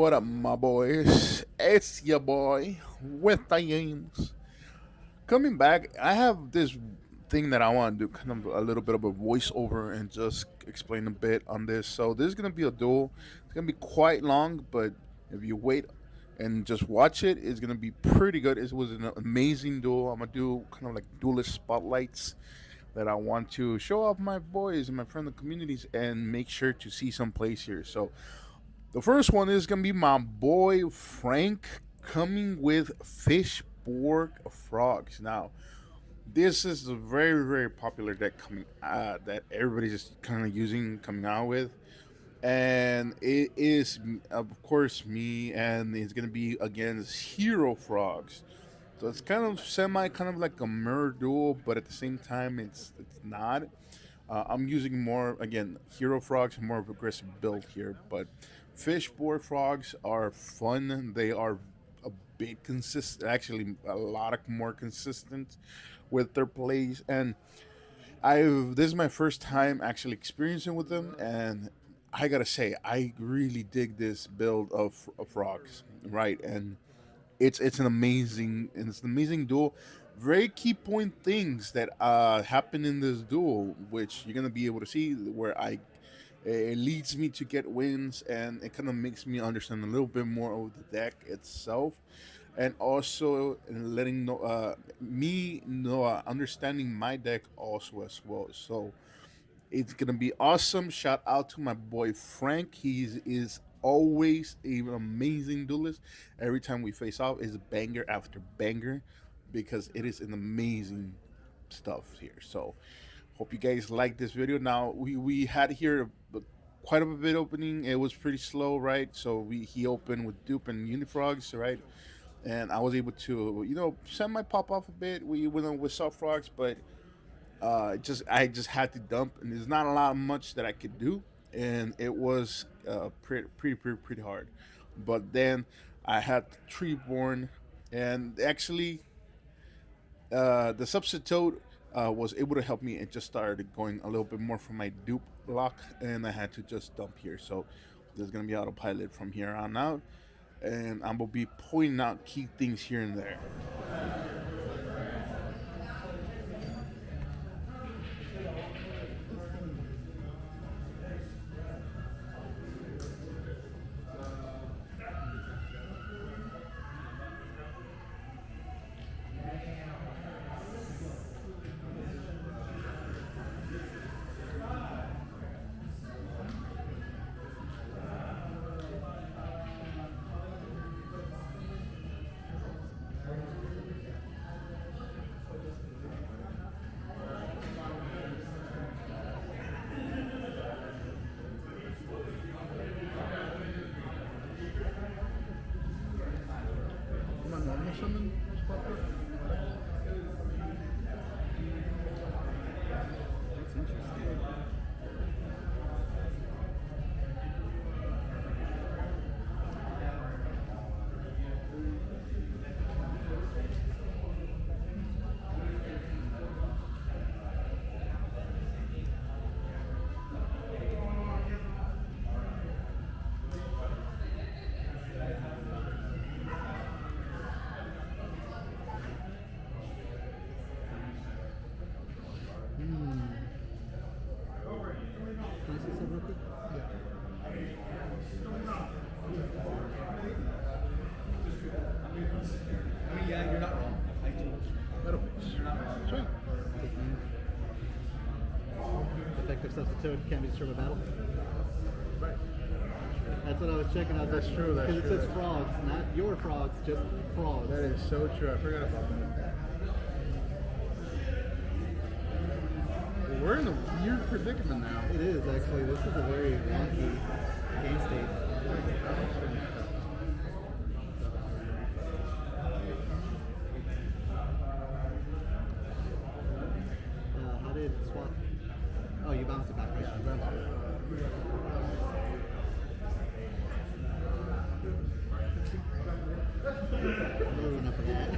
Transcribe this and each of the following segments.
What up, my boys? It's your boy with the games. Coming back, I have this thing that I want to do, kind of a little bit of a voiceover and just explain a bit on this. So this is gonna be a duel. It's gonna be quite long, but if you wait and just watch it, it's gonna be pretty good. It was an amazing duel. I'm gonna do kind of like duelist spotlights that I want to show off my boys and my friendly communities and make sure to see some plays here. So the first one is gonna be my boy Frank coming with Fishborg frogs. Now, this is a very popular deck coming that everybody's just kind of using coming out with, and it is of course me, and it's gonna be against Hero Frogs. So it's kind of semi, kind of like a mirror duel, but at the same time, it's not. I'm using more again hero frogs, more of aggressive build here, but fishboard frogs are fun. They are a bit consistent, actually a lot more consistent with their plays, and I've this is my first time actually experiencing with them, and I gotta say I really dig this build of frogs, right? And it's an amazing duel. Very key point things that happen in this duel, which you're gonna be able to see where I it leads me to get wins, and it kind of makes me understand a little bit more of the deck itself, and also in letting know me know understanding my deck also as well. So it's gonna be awesome. Shout out to my boy Frank. He is always an amazing duelist. Every time we face off is banger after banger because it is an amazing stuff here. So hope you guys like this video. Now we had here quite a bit opening. It was pretty slow, right? So he opened with dupe and unifrogs, right? And I was able to semi pop off a bit. We went on with soft frogs, but just I just had to dump, and there's not a lot much that I could do, and it was pretty hard. But then I had Treeborn, and actually the substitute was able to help me and just started going a little bit more from my dupe block, and I had to just dump here. So there's gonna be autopilot from here on out, and I'm gonna be pointing out key things here and there. My normal summon spot there? That's interesting. Can I see something real quick? Yeah, you're not wrong. I do. Metal base. You're not wrong. Swing. Effective substitute can't be destroyed by battle. Right. That's what I was checking out. That's true, that's Because it true. says frogs, not your frogs, just frogs. That is so true. I forgot about that. We're in a weird predicament now. It is actually. This is a very wonky game state. How did swap? Oh, you bounced it back. Right? Oh, enough of that.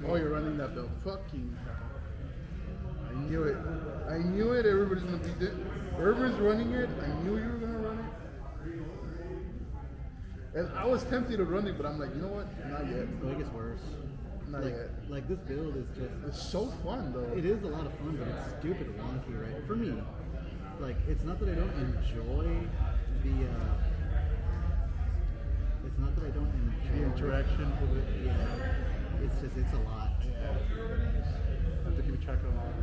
Oh, you're running that build. Fucking hell. I knew it. I knew it. Everybody's gonna be dead. Whoever's running it, I knew you were gonna run it. And I was tempted to run it, but I'm like, you know what? Not yet. Oh, it gets worse. Not yet. Like this build is just. It's so fun though. It is a lot of fun, but it's stupid wonky, right? For me, like it's not that I don't enjoy the. It's not that I don't enjoy The interaction with it. Yeah, it's just it's a lot. I have to keep track of all.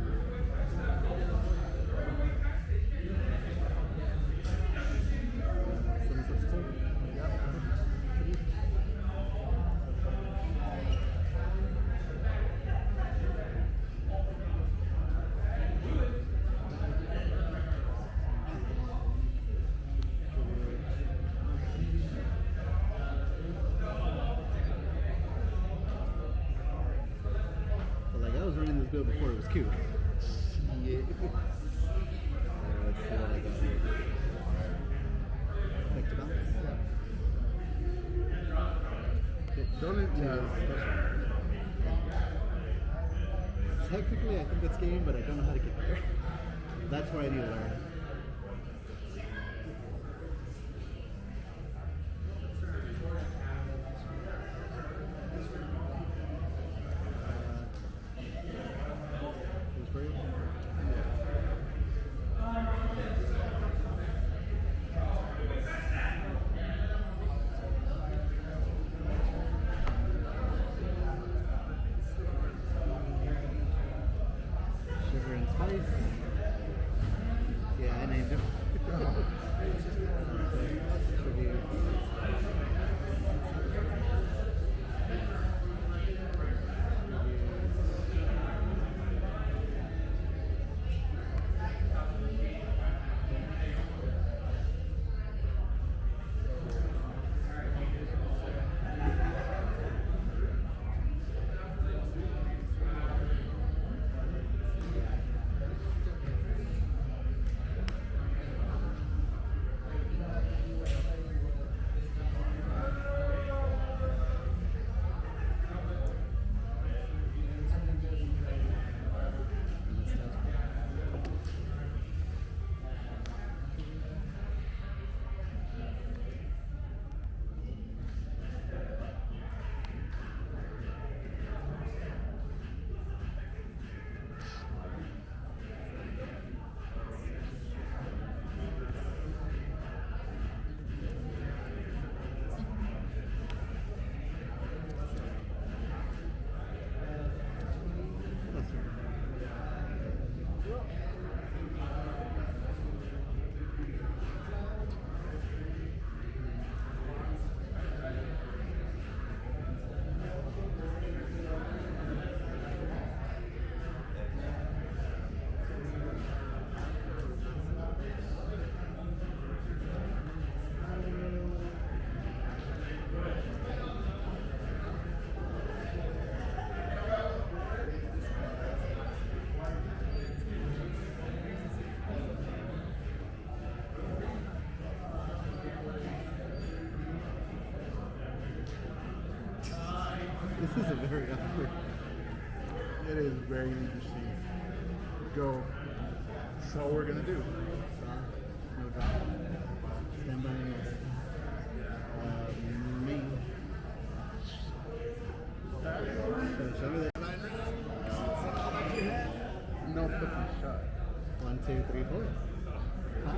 But like I was running this build before it was cute. Yeah. Let's see what I got here. Effective balance. Don't it? Yeah. Technically, I think that's game, but I don't know how to get there. That's where I need to learn. Sugar and spice. Yeah, I named him. Tribute. This is a very awkward. It is very interesting. Go. That's all we're gonna do. Draw. No draw. Stand by me. Show me that. No fucking shot. 1, 2, 3, 4. Huh?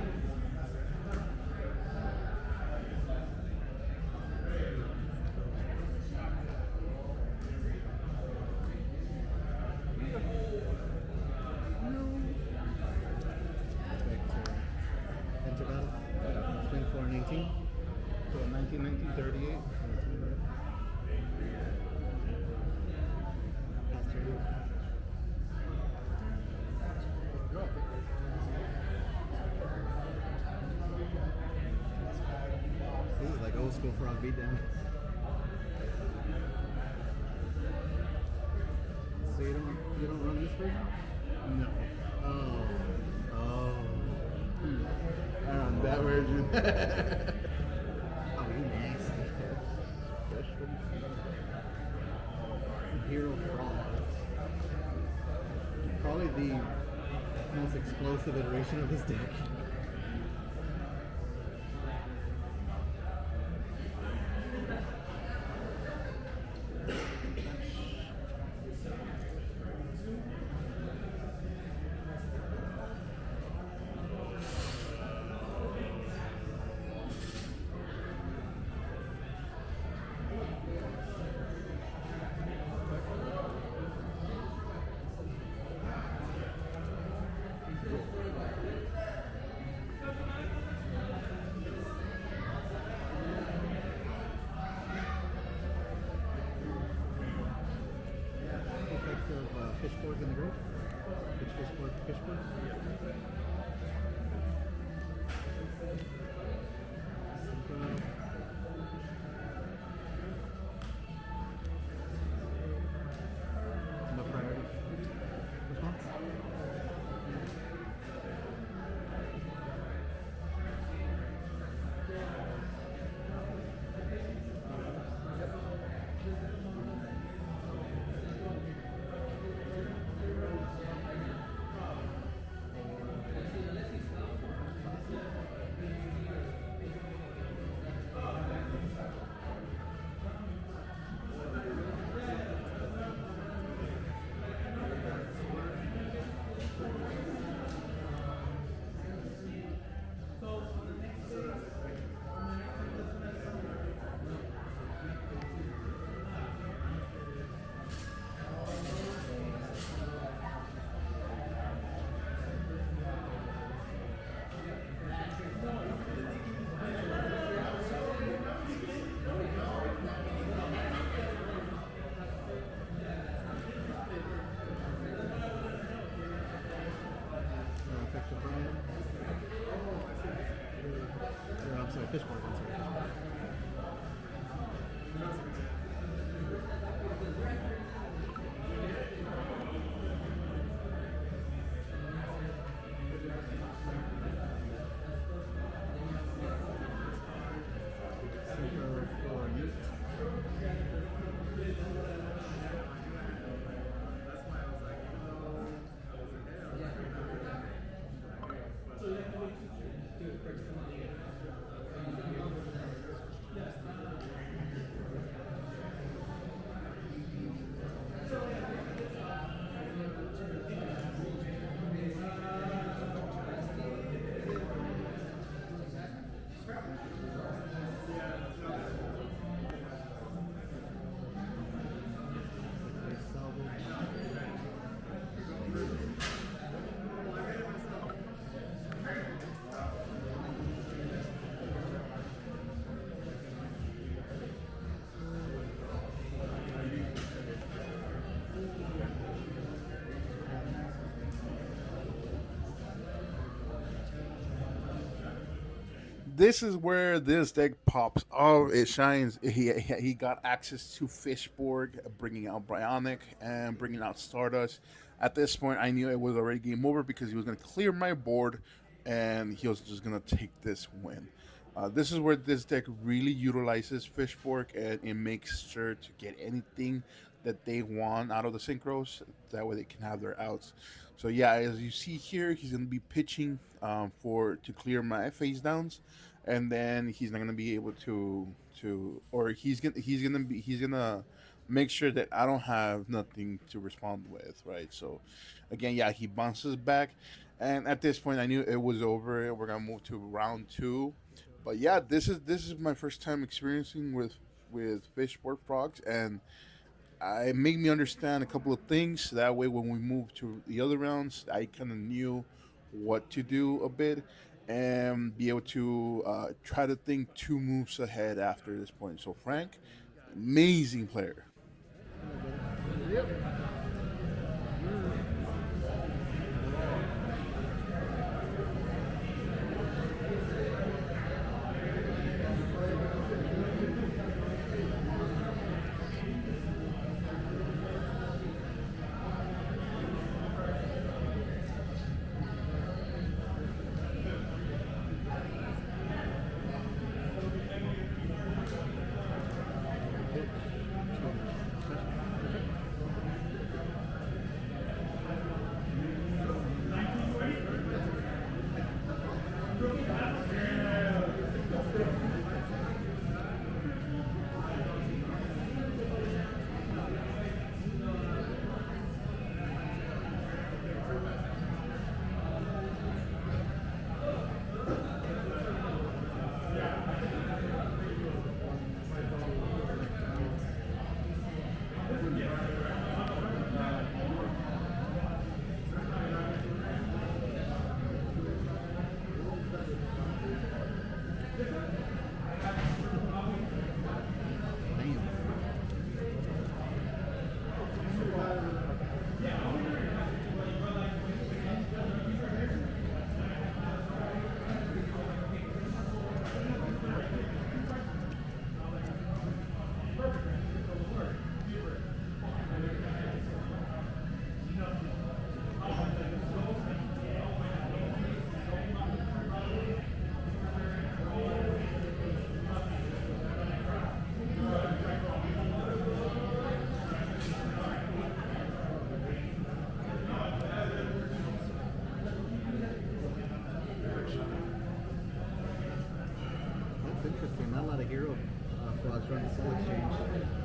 Enter battle. Swing 4 and 18. So 1938. Pass turn. Go. This is like old school frog beatdown. So you don't run this version? No. Oh. Oh. That version. Oh, you nasty. Hero frog. probably the most explosive iteration of this deck. Effect of Fishborg in the grave. Which Fishborg? Fishborg? No priority. Response? Effect of Brian. I'm sorry, Fishborg. I'm sorry, Fishborg. Synchro for Ute. Salvage. This is where this deck pops. Oh, it shines. He got access to Fishborg, bringing out Bionic and bringing out Stardust. At this point, I knew it was already game over because he was going to clear my board, and he was just going to take this win. This is where this deck really utilizes Fishborg, and it makes sure to get anything that they want out of the synchros. That way, they can have their outs. So yeah, as you see here, he's going to be pitching for to clear my face downs, and then he's not going to be able or he's gonna make sure that I don't have nothing to respond with, right? So again, yeah, he bounces back, and at this point, I knew it was over. We're gonna move to round two, but yeah, this is my first time experiencing with Fishborg frogs, and it made me understand a couple of things. That way, when we move to the other rounds, I kind of knew what to do a bit and be able to try to think two moves ahead after this point. So, Frank, amazing player. from the Soul Exchange. Very interesting.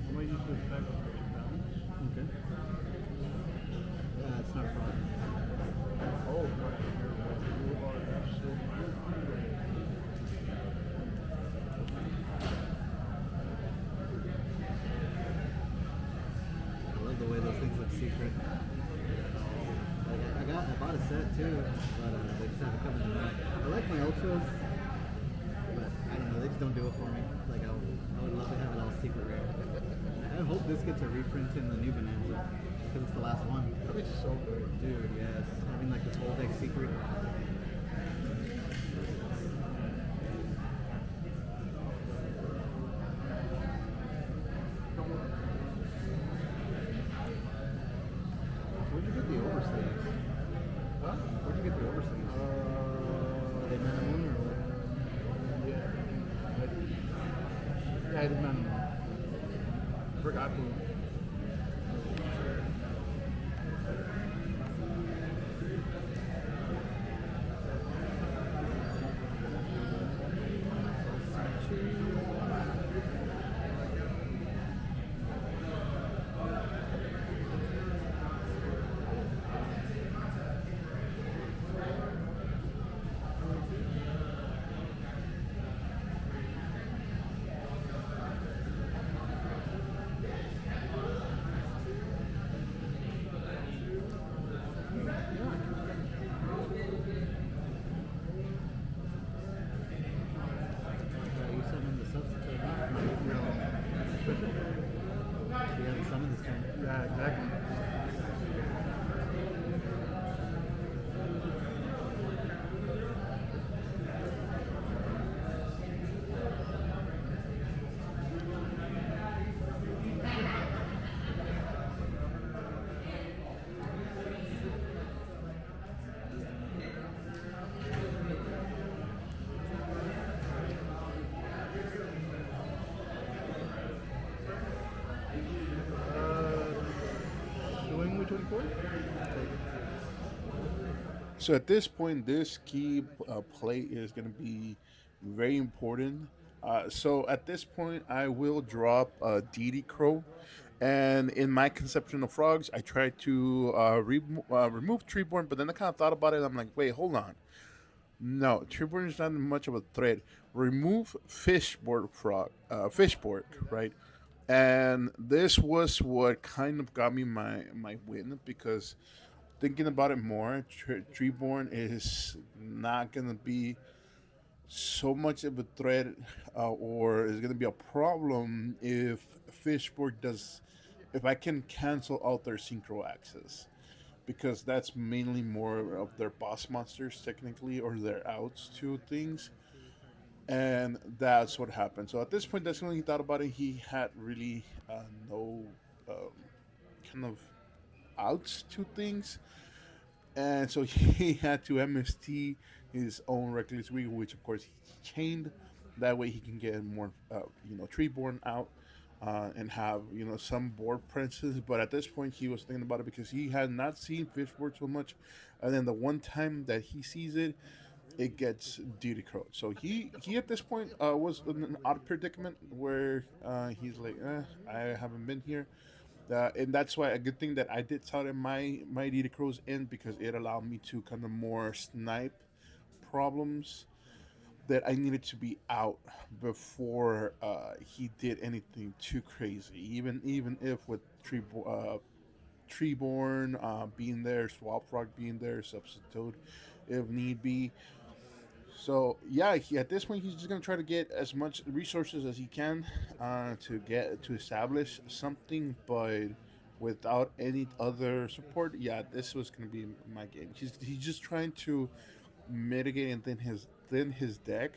I might use this back balance. Okay. Yeah, it's not a problem. Oh, right here. Oh, that's so I love the way those things look secret. Like I bought a set too, but they just haven't come in the mail. I like my ultras, but I don't know, they just don't do it for me. Like I would love to have it all secret rare. I hope this gets a reprint in the new Bonanza because it's the last one. That'd be so good. Dude, yes, having like this whole deck secret. Where'd you get the oversleeves? Huh? Where'd you get the oversleeves? Are they Man Moon or what? Yeah. Yeah, it is man. Forgot who. You summoned the substitute. You haven't summoned this turn. Yeah, exactly. Swing with 24? So at this point, this key play is going to be very important. So at this point, I will drop DD Crow, and in my conception of frogs, I try to remove Treeborn, but then I kind of thought about it. I'm like, wait, hold on. No, Treeborn is not much of a threat. Remove Fishborg, right? And this was what kind of got me my win because thinking about it more, Treeborn is not gonna be so much of a threat, or is gonna be a problem if Fishborg does, if I can cancel out their synchro access, because that's mainly more of their boss monsters technically or their outs to things, and that's what happened. So at this point, that's when he thought about it. He had really no um, kind of outs to things, and so he had to MST his own Reckless Regal, which of course he chained. That way he can get more, Treeborn out, and have some board princes. But at this point, he was thinking about it because he had not seen Fishboard so much, and then the one time that he sees it, it gets duty crowed. So he at this point was in an odd predicament where he's like, I haven't been here. And that's why a good thing that I did tell him my Dita Crows in because it allowed me to kind of more snipe problems. that I needed to be out before he did anything too crazy. Even if with Treeborn being there, Swap Frog being there, substitute if need be. So yeah, at this point he's just gonna try to get as much resources as he can to establish something, but without any other support. Yeah, this was gonna be my game. He's just trying to mitigate and thin his deck.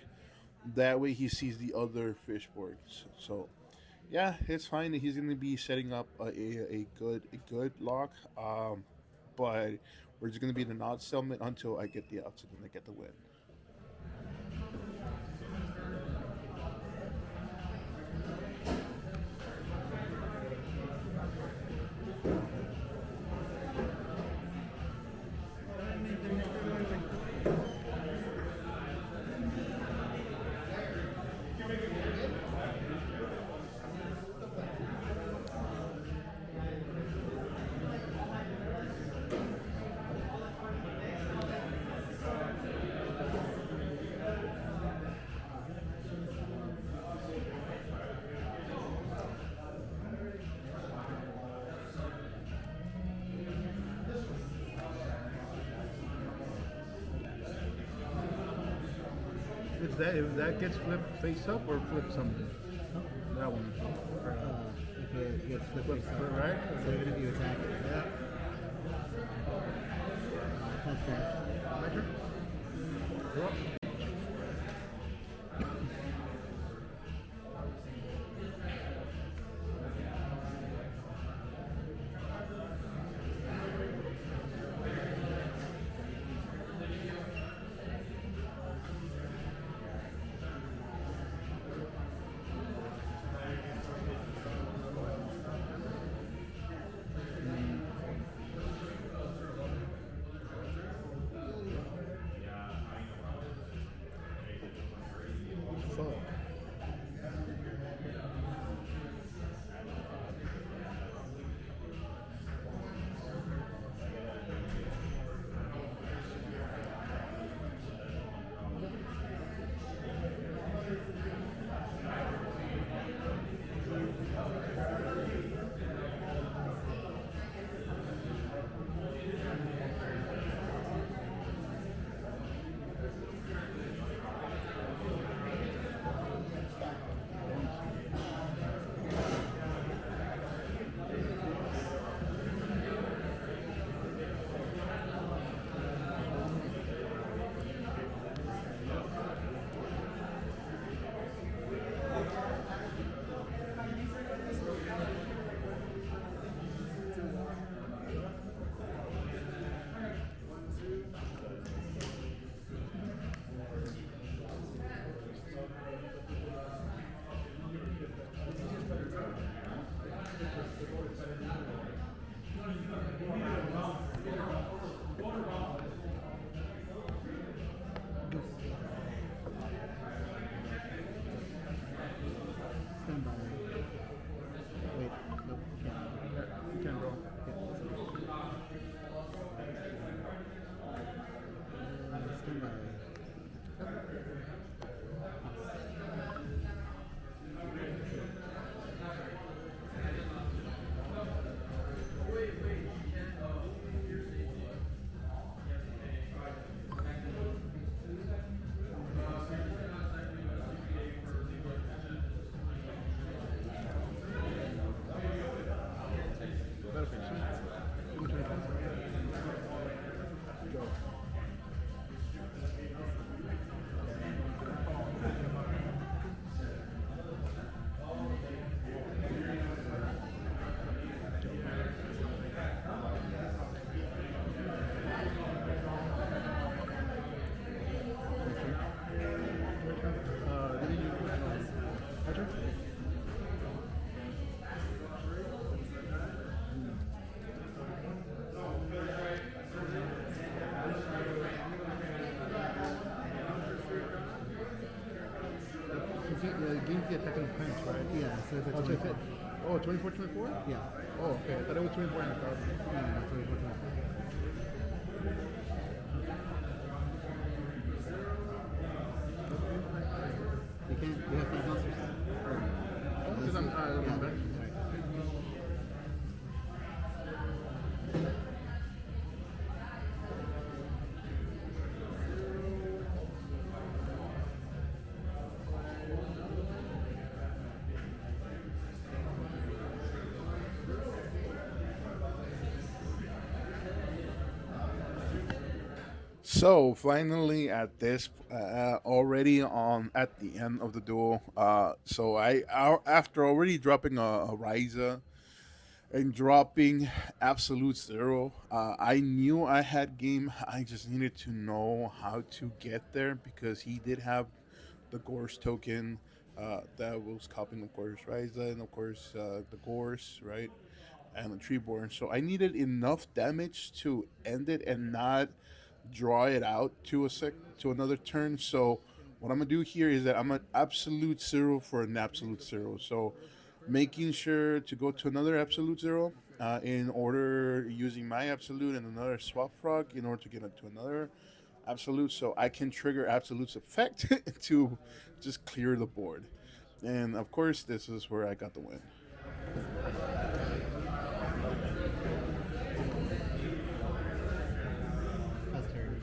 That way he sees the other Fishborgs. So yeah, it's fine. He's gonna be setting up a good lock. But we're just gonna be in an odd settlement until I get the outs and then I get the win. If that gets flipped face up or flip something. That one. If it gets flipped face up. Right? So even if you attack it. Yeah. That's fair. My turn. You're up. Fuck. Stand by. Wait, nope, can't. You can roll. Stand by. That'll fix it. Give me 25. Go. Did you? My turn? Game's the attack and punch, right? Yeah, so if it's Oh, so if 24. it, oh, 24, 24? Yeah. Oh, okay. I thought it was 24 and a thousand. Yeah, 24, 24. So finally, at this already on at the end of the duel, after already dropping a Ryza and dropping absolute zero, I knew I had game. I just needed to know how to get there because he did have the Gorse token that was copying, of course, Ryza and of course the Gorse, right? And the Treeborn. So I needed enough damage to end it and not draw it out to another turn. So what I'm gonna do here is that I'm an absolute zero for an absolute zero. So making sure to go to another absolute zero in order using my absolute and another swap frog in order to get to another absolute, so I can trigger absolute's effect to just clear the board. And of course, this is where I got the win. That's terrible.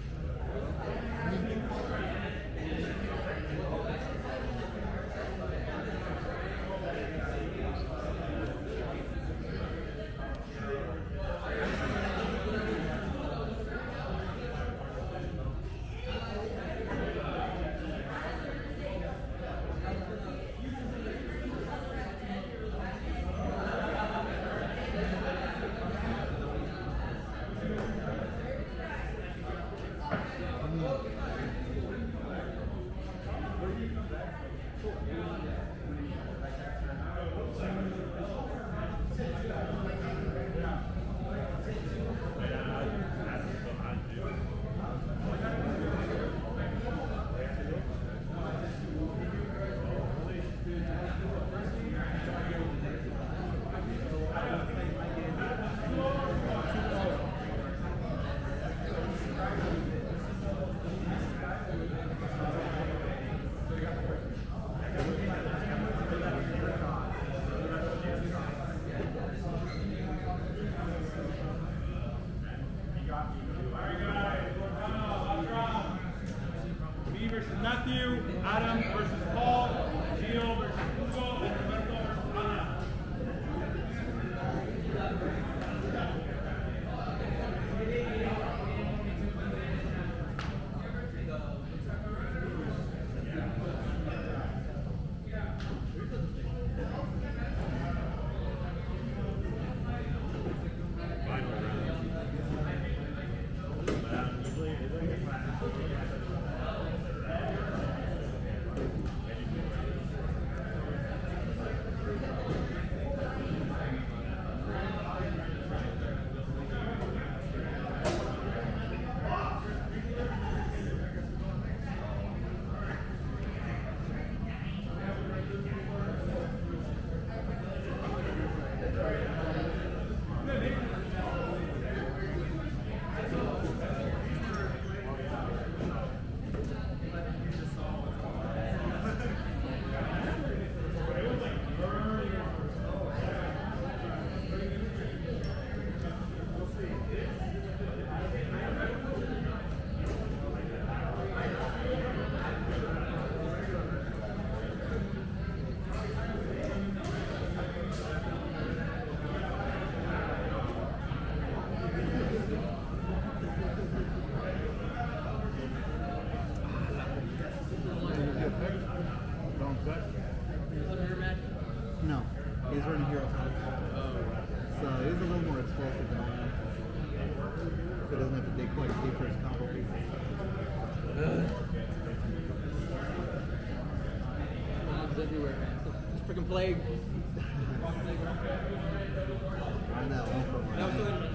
Me versus Matthew, Adam versus Paul, Gio versus Hugo, and Roberto versus Ana. No, he's running hero cards. So he's a little more explosive than I am. He doesn't have to dig quite deep for his combo pieces. Mobs everywhere, man. It's freaking plague. Run that one for That was one. good.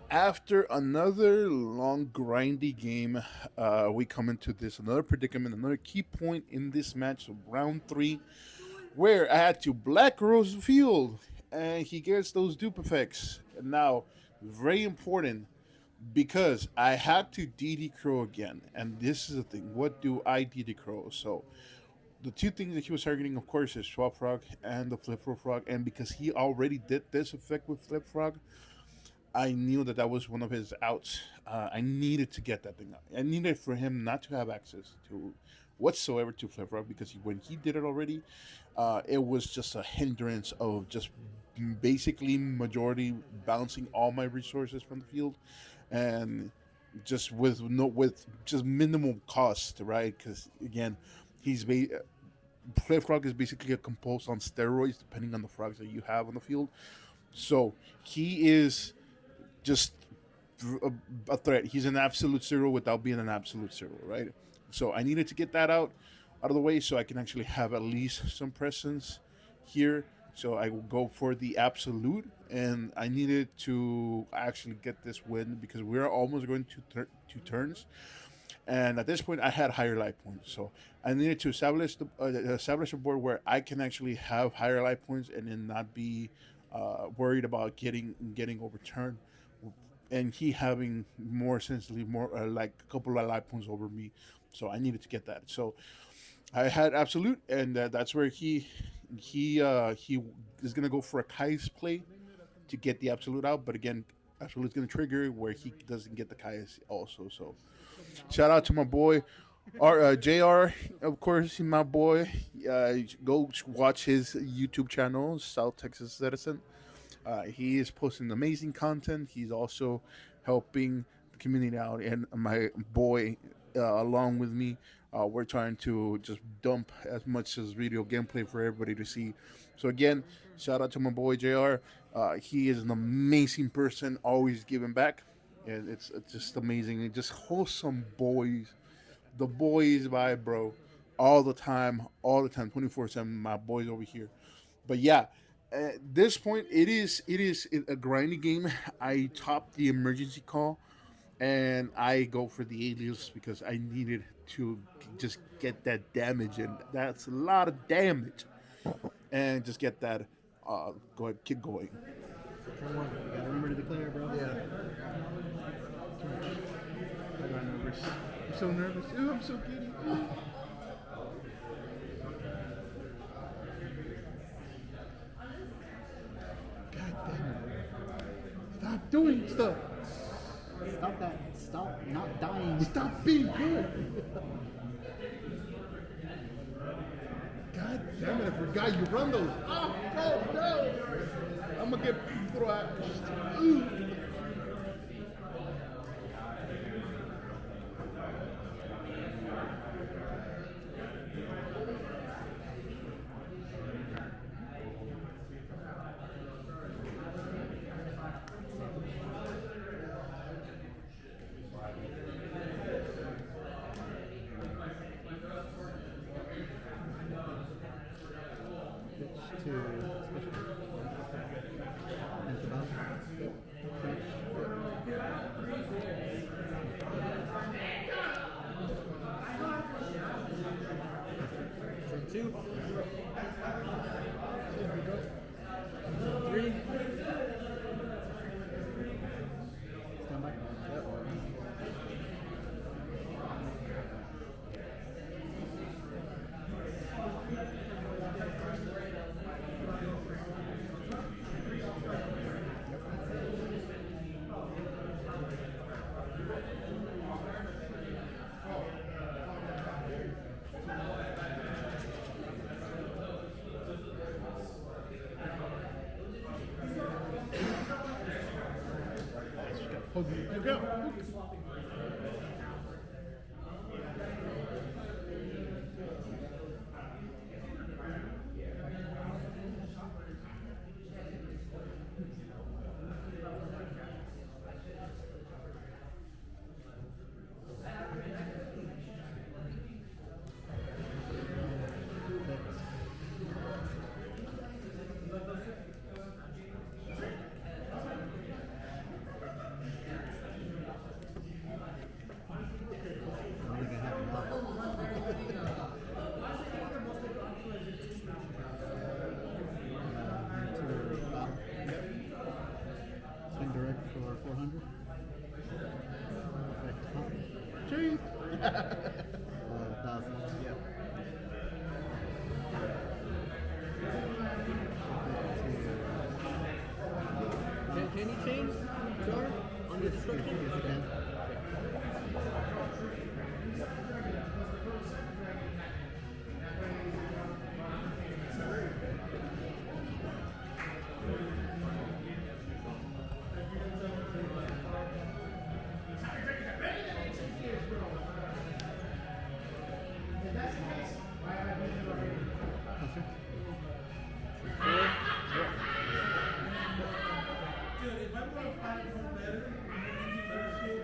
After another long grindy game, we come into this another predicament, another key point in this match of round three, where I had to black rose the field, and he gets those dupe effects. Now, very important because I had to DD Crow again, and this is the thing. What do I DD Crow? So the two things that he was targeting, of course, is Swap Frog and the Flip Frog, and because he already did this effect with Flip Frog, I knew that that was one of his outs. I needed to get that thing out. I needed for him not to have access to whatsoever to Flip Rock because when he did it already, it was just a hindrance of just basically majority bouncing all my resources from the field, and just with no with just minimal cost, right? Because again, he's Flip Frog is basically a compulse on steroids, depending on the frogs that you have on the field. So he is just a threat. He's an absolute zero without being an absolute zero, right? So I needed to get that out of the way so I can actually have at least some presence here. So I will go for the absolute, and I needed to actually get this win because we're almost going to two turns. And at this point, I had higher life points, so I needed to establish a board where I can actually have higher life points and then not be worried about getting overturned, and he having more essentially more like a couple of life points over me. So I needed to get that. So I had absolute, and that's where he is gonna go for a Kai's play to get the absolute out. But again, absolute's gonna trigger where he doesn't get the Kai's also. So shout out to my boy. Jr. Of course, my boy. Go watch his YouTube channel, South Texas Citizen. He is posting amazing content. He's also helping the community out, and my boy, along with me, we're trying to just dump as much as video gameplay for everybody to see. So again, shout out to my boy Jr. He is an amazing person, always giving back, and it's just amazing. And just wholesome boys, the boys vibe, bro, all the time, 24/7. My boys over here, but yeah. At this point, it is a grinding game. I top the emergency call, and I go for the alias because I needed to just get that damage, and that's a lot of damage, and just get that. Go ahead, keep going. Turn one. You gotta remember to declare, bro. Yeah. I got nervous. I'm so nervous. Ooh, I'm so giddy. Ooh. God damn it. Stop doing stuff. Stop that. Stop not dying. Stop being good. God damn it, I forgot you run those. Oh, no. I'm gonna get thrashed. Ooh. Pitch to special. Hold it. Look out. I don't think I have enough. Swing direct for 400. Effect pop. Cheat. 1,000. Yep. Can you change jar on the description? Yes, you can. Plus, sir.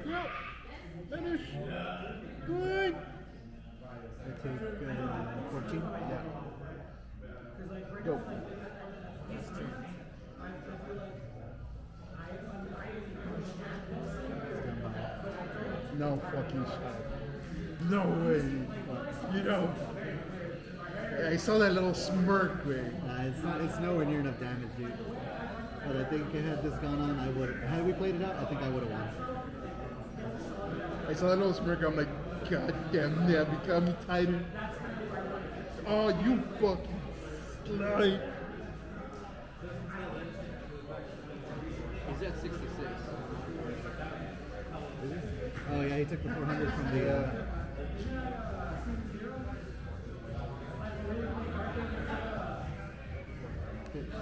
Yep. Finish. Good. I take 14. Yeah. Go. No fucking shot. No way. You know. I saw that little smirk, way. It's nowhere near enough damage, dude. But I think had this gone on, I would. Had we played it out, I think I would have won. I saw that little smirk. I'm like, God damn, yeah, become me tighter. Oh, you fucking slut. He's at 66. Oh yeah, he took the 400 from the. Hit to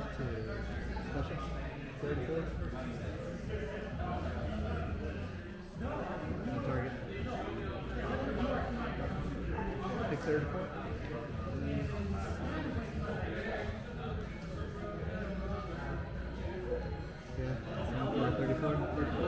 special. 34. On target. Pick 34. Yeah, 34.